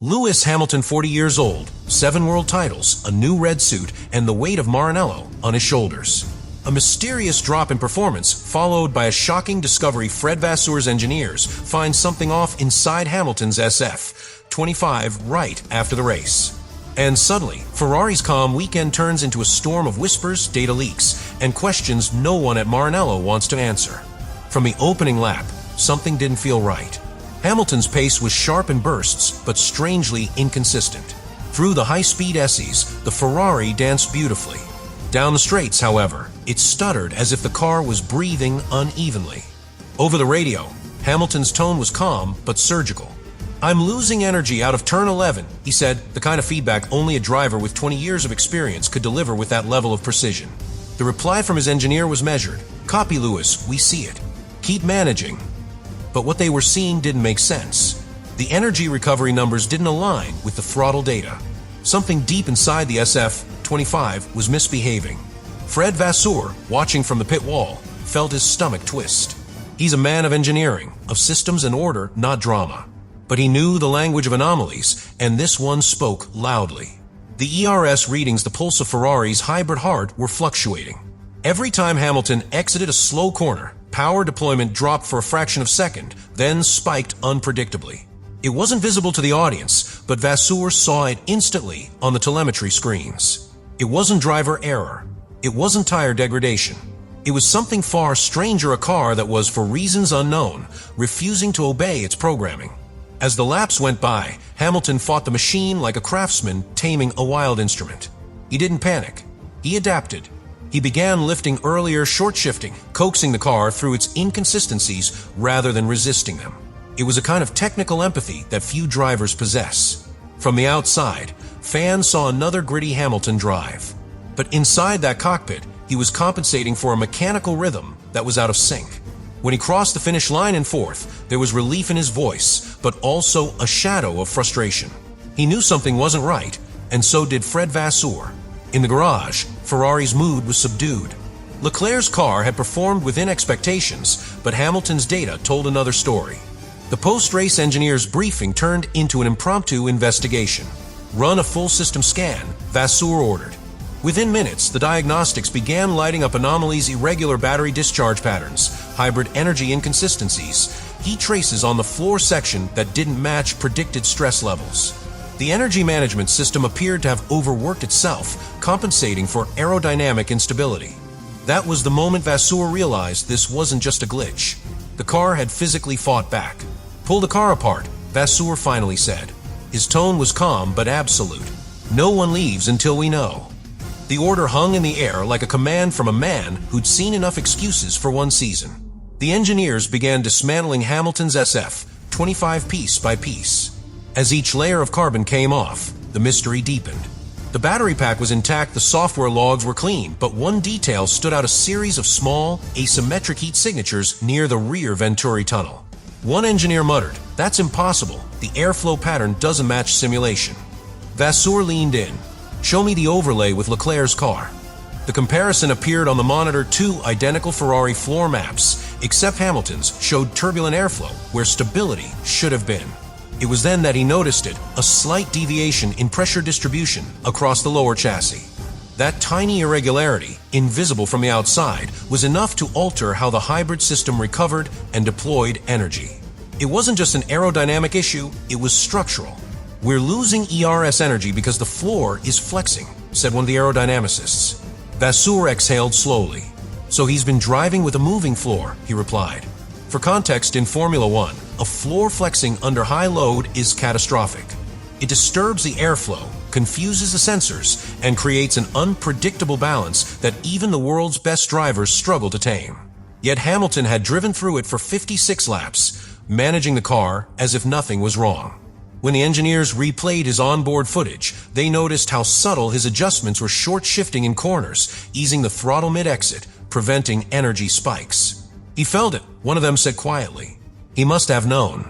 Lewis Hamilton, 40 years old, 7 world titles, a new red suit, and the weight of Maranello on his shoulders. A mysterious drop in performance, followed by a shocking discovery. Fred Vasseur's engineers find something off inside Hamilton's SF-25 right after the race. And suddenly, Ferrari's calm weekend turns into a storm of whispers, data leaks, and questions no one at Maranello wants to answer. From the opening lap, something didn't feel right. Hamilton's pace was sharp in bursts, but strangely inconsistent. Through the high-speed S's, the Ferrari danced beautifully. Down the straights, however, it stuttered as if the car was breathing unevenly. Over the radio, Hamilton's tone was calm but surgical. "I'm losing energy out of turn 11, he said, the kind of feedback only a driver with 20 years of experience could deliver with that level of precision. The reply from his engineer was measured. "Copy, Lewis, we see it. Keep managing." But what they were seeing didn't make sense. The energy recovery numbers didn't align with the throttle data. Something deep inside the SF-25 was misbehaving. Fred Vasseur, watching from the pit wall, felt his stomach twist. He's a man of engineering, of systems and order, not drama. But he knew the language of anomalies, and this one spoke loudly. The ERS readings, the pulse of Ferrari's hybrid heart, were fluctuating. Every time Hamilton exited a slow corner, power deployment dropped for a fraction of a second, then spiked unpredictably. It wasn't visible to the audience, but Vasseur saw it instantly on the telemetry screens. It wasn't driver error. It wasn't tire degradation. It was something far stranger, a car that was, for reasons unknown, refusing to obey its programming. As the laps went by, Hamilton fought the machine like a craftsman taming a wild instrument. He didn't panic. He adapted. He began lifting earlier, short-shifting, coaxing the car through its inconsistencies rather than resisting them. It was a kind of technical empathy that few drivers possess. From the outside, fans saw another gritty Hamilton drive. But inside that cockpit, he was compensating for a mechanical rhythm that was out of sync. When he crossed the finish line in fourth, there was relief in his voice, but also a shadow of frustration. He knew something wasn't right, and so did Fred Vasseur. In the garage, Ferrari's mood was subdued. Leclerc's car had performed within expectations, but Hamilton's data told another story. The post-race engineer's briefing turned into an impromptu investigation. "Run a full system scan," Vasseur ordered. Within minutes, the diagnostics began lighting up anomalies, irregular battery discharge patterns, hybrid energy inconsistencies, heat traces on the floor section that didn't match predicted stress levels. The energy management system appeared to have overworked itself, compensating for aerodynamic instability. That was the moment Vasseur realized this wasn't just a glitch. The car had physically fought back. "Pull the car apart," Vasseur finally said. His tone was calm but absolute. "No one leaves until we know." The order hung in the air like a command from a man who'd seen enough excuses for one season. The engineers began dismantling Hamilton's SF-25 piece by piece. As each layer of carbon came off, the mystery deepened. The battery pack was intact, the software logs were clean, but one detail stood out: a series of small, asymmetric heat signatures near the rear Venturi tunnel. One engineer muttered, "That's impossible. The airflow pattern doesn't match simulation." Vasseur leaned in. "Show me the overlay with Leclerc's car." The comparison appeared on the monitor. 2 identical Ferrari floor maps, except Hamilton's, showed turbulent airflow where stability should have been. It was then that he noticed it, a slight deviation in pressure distribution across the lower chassis. That tiny irregularity, invisible from the outside, was enough to alter how the hybrid system recovered and deployed energy. It wasn't just an aerodynamic issue, it was structural. "We're losing ERS energy because the floor is flexing," said one of the aerodynamicists. Vasseur exhaled slowly. "So he's been driving with a moving floor," he replied. For context, in Formula One, a floor flexing under high load is catastrophic. It disturbs the airflow, confuses the sensors, and creates an unpredictable balance that even the world's best drivers struggle to tame. Yet Hamilton had driven through it for 56 laps, managing the car as if nothing was wrong. When the engineers replayed his onboard footage, they noticed how subtle his adjustments were: short-shifting in corners, easing the throttle mid-exit, preventing energy spikes. "He felt it," one of them said quietly. "He must have known."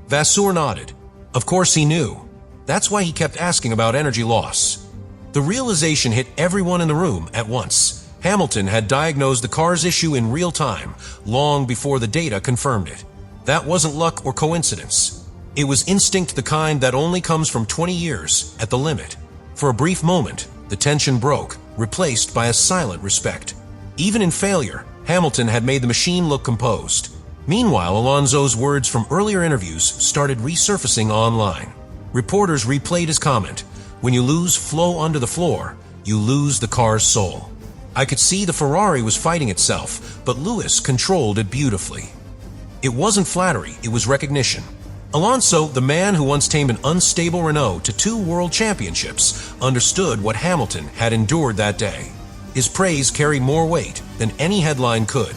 Vasseur nodded. Of course he knew. That's why he kept asking about energy loss. The realization hit everyone in the room at once. Hamilton had diagnosed the car's issue in real time, long before the data confirmed it. That wasn't luck or coincidence. It was instinct, the kind that only comes from 20 years at the limit. For a brief moment, the tension broke, replaced by a silent respect. Even in failure, Hamilton had made the machine look composed. Meanwhile, Alonso's words from earlier interviews started resurfacing online. Reporters replayed his comment, "When you lose flow under the floor, you lose the car's soul." I could see the Ferrari was fighting itself, but Lewis controlled it beautifully. It wasn't flattery, it was recognition. Alonso, the man who once tamed an unstable Renault to 2 world championships, understood what Hamilton had endured that day. His praise carried more weight than any headline could.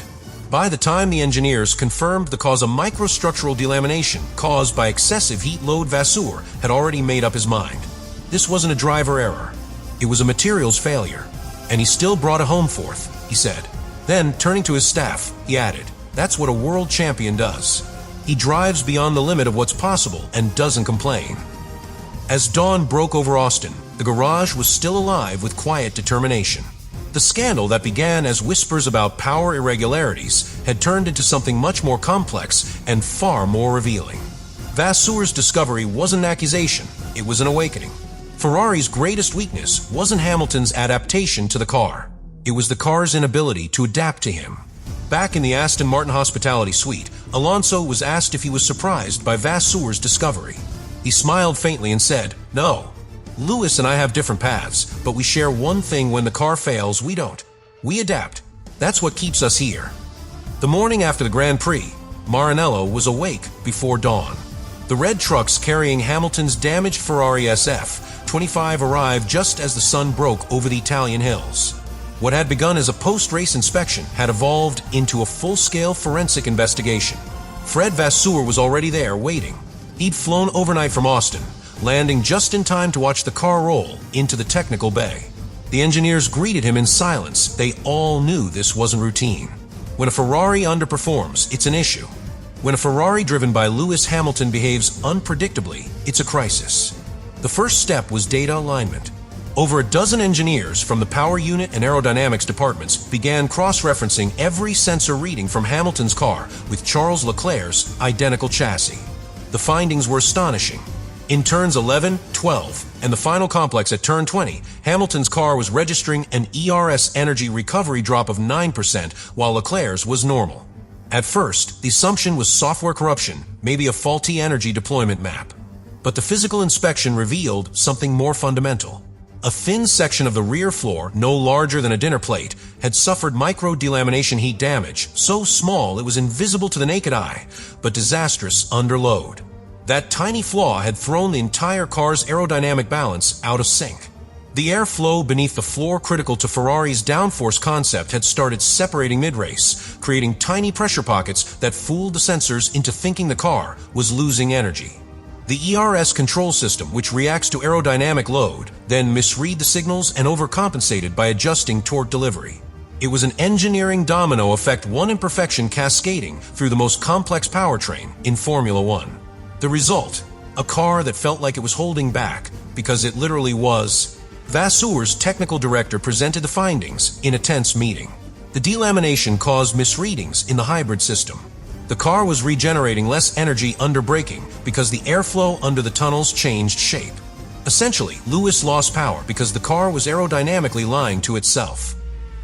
By the time the engineers confirmed the cause of microstructural delamination caused by excessive heat load, Vasseur had already made up his mind. This wasn't a driver error. It was a materials failure. And he still brought it home forth, he said. Then, turning to his staff, he added, "That's what a world champion does. He drives beyond the limit of what's possible and doesn't complain." As dawn broke over Austin, the garage was still alive with quiet determination. The scandal that began as whispers about power irregularities had turned into something much more complex and far more revealing. Vasseur's discovery wasn't an accusation, it was an awakening. Ferrari's greatest weakness wasn't Hamilton's adaptation to the car. It was the car's inability to adapt to him. Back in the Aston Martin hospitality suite, Alonso was asked if he was surprised by Vasseur's discovery. He smiled faintly and said, "No. Lewis and I have different paths, but we share one thing: when the car fails, we don't. We adapt. That's what keeps us here." The morning after the Grand Prix, Maranello was awake before dawn. The red trucks carrying Hamilton's damaged Ferrari SF25 arrived just as the sun broke over the Italian hills. What had begun as a post-race inspection had evolved into a full-scale forensic investigation. Fred Vasseur was already there, waiting. He'd flown overnight from Austin, landing just in time to watch the car roll into the technical bay. The engineers greeted him in silence. They all knew this wasn't routine. When a Ferrari underperforms, it's an issue. When a Ferrari driven by Lewis Hamilton behaves unpredictably, it's a crisis. The first step was data alignment. Over a dozen engineers from the power unit and aerodynamics departments began cross-referencing every sensor reading from Hamilton's car with Charles Leclerc's identical chassis. The findings were astonishing. In turns 11, 12, and the final complex at turn 20, Hamilton's car was registering an ERS energy recovery drop of 9%, while Leclerc's was normal. At first, the assumption was software corruption, maybe a faulty energy deployment map. But the physical inspection revealed something more fundamental. A thin section of the rear floor, no larger than a dinner plate, had suffered micro-delamination heat damage, so small it was invisible to the naked eye, but disastrous under load. That tiny flaw had thrown the entire car's aerodynamic balance out of sync. The airflow beneath the floor critical to Ferrari's downforce concept had started separating mid-race, creating tiny pressure pockets that fooled the sensors into thinking the car was losing energy. The ERS control system, which reacts to aerodynamic load, then misread the signals and overcompensated by adjusting torque delivery. It was an engineering domino effect, one imperfection cascading through the most complex powertrain in Formula One. The result, a car that felt like it was holding back, because it literally was. Vasseur's technical director presented the findings in a tense meeting. The delamination caused misreadings in the hybrid system. The car was regenerating less energy under braking because the airflow under the tunnels changed shape. Essentially, Lewis lost power because the car was aerodynamically lying to itself.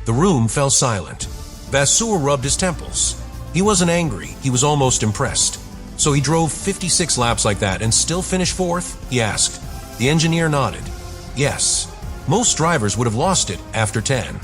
The room fell silent. Vasseur rubbed his temples. He wasn't angry, he was almost impressed. "So he drove 56 laps like that and still finished fourth?" he asked. The engineer nodded. "Yes. Most drivers would have lost it after 10.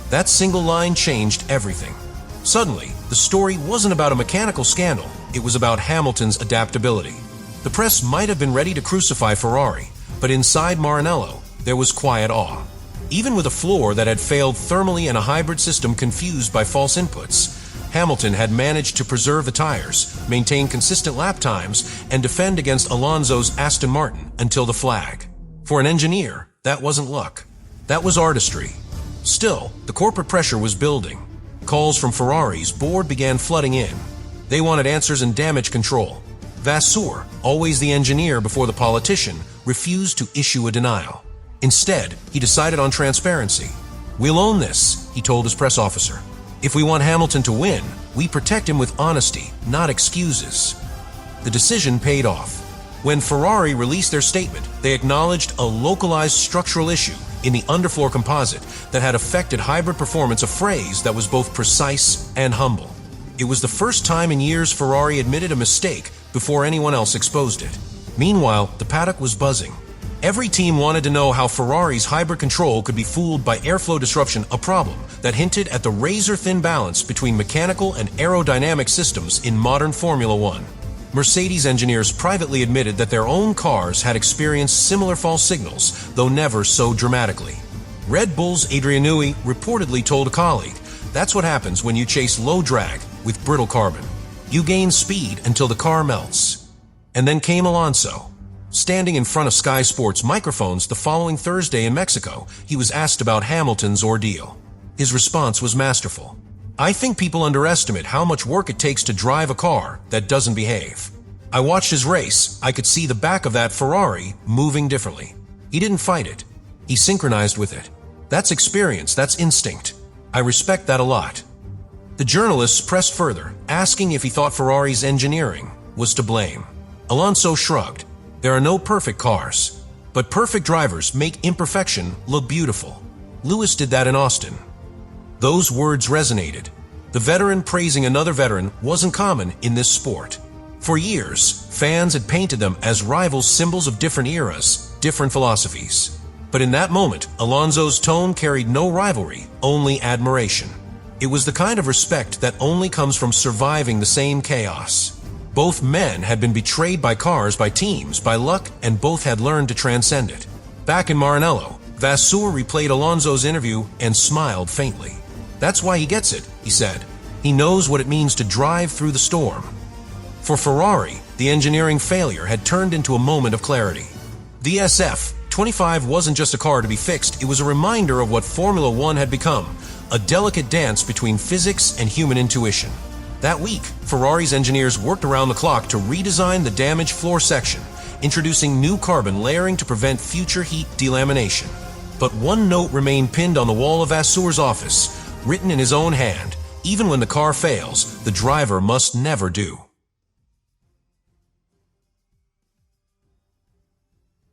That single line changed everything. Suddenly, the story wasn't about a mechanical scandal, it was about Hamilton's adaptability. The press might have been ready to crucify Ferrari, but inside Maranello, there was quiet awe. Even with a floor that had failed thermally and a hybrid system confused by false inputs, Hamilton had managed to preserve the tires, maintain consistent lap times, and defend against Alonso's Aston Martin until the flag. For an engineer, that wasn't luck. That was artistry. Still, the corporate pressure was building. Calls from Ferrari's board began flooding in. They wanted answers and damage control. Vasseur, always the engineer before the politician, refused to issue a denial. Instead, he decided on transparency. "We'll own this," he told his press officer. "If we want Hamilton to win, we protect him with honesty, not excuses." The decision paid off. When Ferrari released their statement, they acknowledged a localized structural issue in the underfloor composite that had affected hybrid performance, a phrase that was both precise and humble. It was the first time in years Ferrari admitted a mistake before anyone else exposed it. Meanwhile, the paddock was buzzing. Every team wanted to know how Ferrari's hybrid control could be fooled by airflow disruption, a problem that hinted at the razor-thin balance between mechanical and aerodynamic systems in modern Formula One. Mercedes engineers privately admitted that their own cars had experienced similar false signals, though never so dramatically. Red Bull's Adrian Newey reportedly told a colleague, "That's what happens when you chase low drag with brittle carbon. You gain speed until the car melts." And then came Alonso. Standing in front of Sky Sports microphones the following Thursday in Mexico, he was asked about Hamilton's ordeal. His response was masterful. "I think people underestimate how much work it takes to drive a car that doesn't behave. I watched his race. I could see the back of that Ferrari moving differently. He didn't fight it. He synchronized with it. That's experience, that's instinct. I respect that a lot." The journalists pressed further, asking if he thought Ferrari's engineering was to blame. Alonso shrugged. "There are no perfect cars, but perfect drivers make imperfection look beautiful. Lewis did that in Austin." Those words resonated. The veteran praising another veteran wasn't common in this sport. For years, fans had painted them as rival symbols of different eras, different philosophies. But in that moment, Alonso's tone carried no rivalry, only admiration. It was the kind of respect that only comes from surviving the same chaos. Both men had been betrayed by cars, by teams, by luck, and both had learned to transcend it. Back in Maranello, Vasseur replayed Alonso's interview and smiled faintly. "That's why he gets it," he said. "He knows what it means to drive through the storm." For Ferrari, the engineering failure had turned into a moment of clarity. The SF25 wasn't just a car to be fixed, it was a reminder of what Formula One had become, a delicate dance between physics and human intuition. That week, Ferrari's engineers worked around the clock to redesign the damaged floor section, introducing new carbon layering to prevent future heat delamination. But one note remained pinned on the wall of Vasseur's office, written in his own hand: "Even when the car fails, the driver must never do."